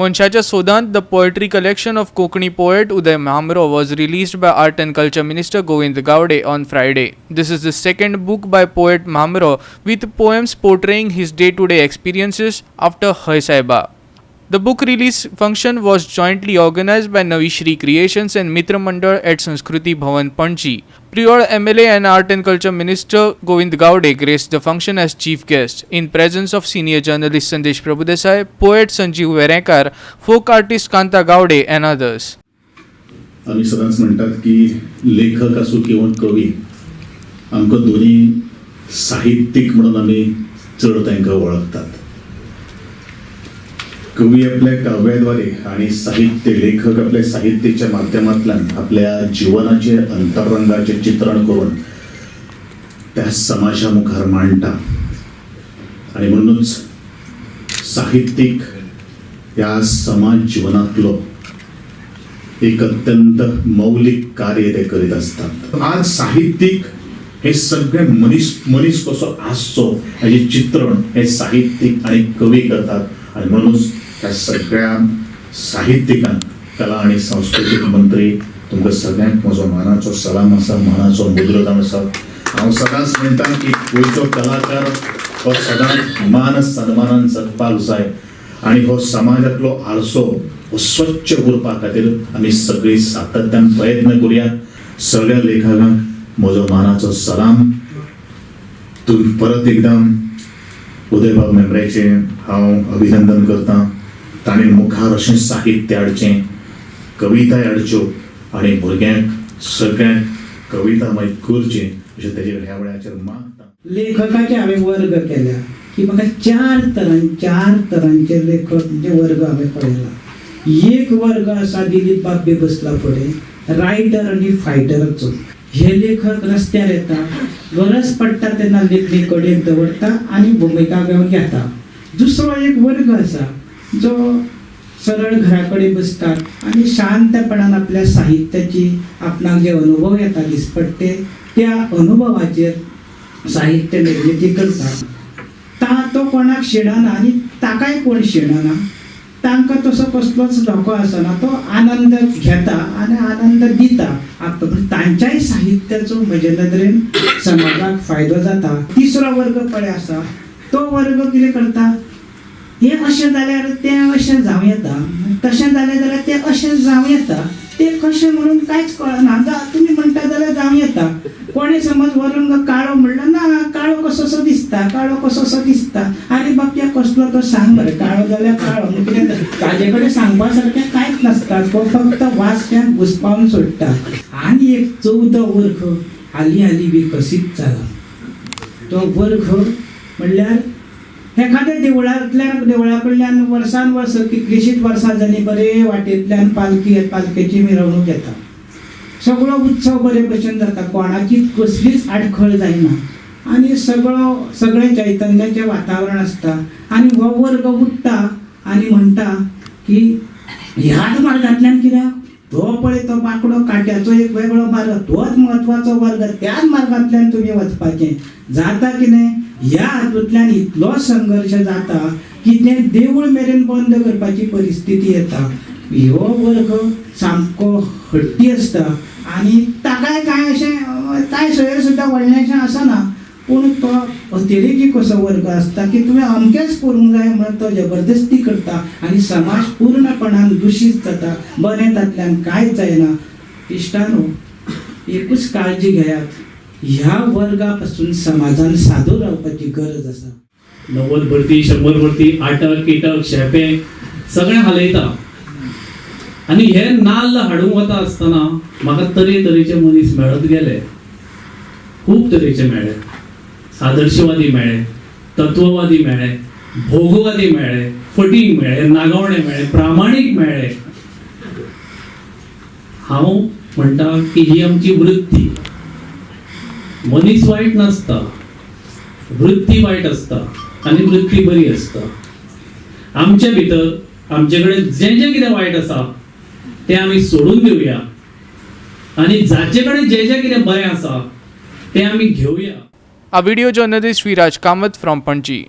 मनशाच्या सोदांत the poetry collection of Konkani poet Uday Mamro was released by Art and Culture Minister Govind Gowde on Friday. This is the second book by poet Mamro with poems portraying his day-to-day experiences after Hai Saiba. The book release function was jointly organized by Navishri Creations and Mitra Mandal at Sanskruti Bhavan, Panji. Prior MLA and Art and Culture Minister Govind Gowde graced the function as chief guest in presence of senior journalist Sandesh Prabhudesai, poet Sanjeev Verekar, folk artist Kanta Gowde and others. आम्ही सदांच म्हणतात की लेखक असो किंवा कवी आमकां दोन्ही साहित्यिक म्हणून आम्ही चड तांकां वळखतात. कवी आपल्या काव्याद्वारे आणि साहित्य लेखक आपल्या साहित्याच्या माध्यमातल्यान आपल्या जीवनाचे अंतरंगाचे चित्रण करून त्या समाजा मुखार मांडटा आणि म्हणूनच साहित्यिक या समाज जीवनातलो एक अत्यंत मौलिक कार्य ते करीत असतात. आज साहित्यिक हे सगळे मनीस कसो आसचो हेचे चित्रण हे साहित्यिक आणि कवी करतात आणि म्हणून त्या सगळ्या साहित्यिकांक कला आणि सांस्कृतिक मंत्री तुमकां सगळ्यांक म्हजो मानाचो सलाम आसा, मानाचो मुद्रदान आसा. हांव सदांच म्हणटा की गोंयचो कलाकार हो सदांच मान सन्मानान जगपाक जाय आणि हो समाजातलो आरसो हो स्वच्छ उरपा खातीर आमी सगळीं सातत्यान प्रयत्न करुया. सगळ्या लेखकांक म्हजो मानाचो सलाम. तुम्ही परत एकदा उदय बाब मेमरेचे हांव अभिनंदन करता. ताणें मुखार अशें साहित्य हाडचें, कविता हाडच्यो आणि भुरग्यांक सगळ्यांक कविता मागीर करचें अशें तेजेर ह्या वेळाचेर मागता. लेखकाचे हांवें वर्ग केल्या की म्हाका चार तरांचे लेखक म्हणजे वर्ग हांवें पळयला. एक वर्ग आसा दिलीप बाबे बसला फुडें, रायटर आनी फायटराचो. हे लेखक रस्त्यार येता, गरज पडटा तेन्ना लेखणी कडेन दवरता आनी भुमिका घेवन घेता. दुसरो एक वर्ग आसा जो सरळ घरा कडेन बसतात आणि शांतपणान आपल्या साहित्याची आपणाक जे अनुभव येता दिसपट्टे त्या अनुभवाचेर साहित्य निर्मिती करता. तो कोणाक शिणाना आणि ताकाय कोण शिणाना. तांकां तसो कसलोच धोको आसना. तो आनंद घेता आणि आनंद दिता. तांच्याय साहित्याचो म्हजे नदरेन समाजाक फायदो जाता. तिसरो वर्ग पळय आसा तो वर्ग कितें करता, हे अशें जाल्यार तें अशें जावं येता, तशें जालें जाल्यार तें अशें जावं येता. तें कशें म्हणून कांयच कळना. तुमी म्हणटा जाल्यार जावं येता. कोणें समज व्हरून काळो म्हणलो ना, काळो कसोसो दिसता, काळो कसोसो दिसता. आरे बापया कसलो तो सांग बरें, काळो जाल्यार काळो. कितें ताजे कडेन सांगपा सारकें कांयच नासता. तो फक्त वाचप्यांक घुसपावन सोडटा. आनी एक 14 वर्ग हालीं विकसीत जाला. तो वर्ग म्हणल्यार एखाद्या देवळा कडल्यान वर्सान वर्स कितलीशींच वर्सां जालीं बरे वाटेंतल्यान पालखेची मिरवणूक येता. सगळो उत्सव बरे भशेन जाता, कोणाची कसलीच आडखळ जायना आनी सगळें चैतन्याचें वातावरण आसता. आनी हो वर्ग उठ्ठा आनी म्हणटा की ह्याच मार्गांतल्यान कित्याक तो पळय तो माकडो काट्याचो एक वेगळो मार्ग, तोच म्हत्वाचो वर्ग, त्याच मार्गांतल्यान तुमी वचपाचें. जाता कितें ह्या हातूंतल्यान इतलो संघर्श जाता की तें देवूळ मेरेन बंद करपाची परिस्थिती येता. ह्यो वर्ग सामको हट्टी आसता आनी ताकाय कांय सोयर सुद्दां व्हडलेंशें आसना. पूण तो अतिरेकी कसो वर्ग आसता की तुवें अमकेंच करूंक जाय म्हणून तो जबरदस्ती करता आनी समाज पूर्णपणान दुशीत जाता. बरें तातल्यान कांयच जायना. इश्टानो, एकूच काळजी घेयात, ह्या वर्गा पासून समाजान सादूर रावपाची गरज आसा. 90 भरती 100 भरती आटक किटक शेपे सगळें हालयता आनी हे नाल्ल हाडूंक वता आसतना म्हाका तरेतरेचे मनीस मेळत गेले. खूब तरेचे मेळ्ळे. आदर्शवादी मेळ्ळे, तत्ववादी मेळ्ळे, भोगवादी मेळ्ळे, फटींग मेळ्ळे, नागवणे मेळ्ळे, प्रामाणीक मेळ्ळे. हांव म्हणटा की ही आमची वृत्ती. मनीस वायट नसता, वृत्ती वायट आसता आनी वृत्ती बरी आसता. आमच्या भितर आमचे कडेन जें कितें वायट आसा तें आमी सोडून दिवया आनी जाचे कडेन जें कितें बरें आसा तें आमी घेवया. A video journalist Viraj Kamath from Panji.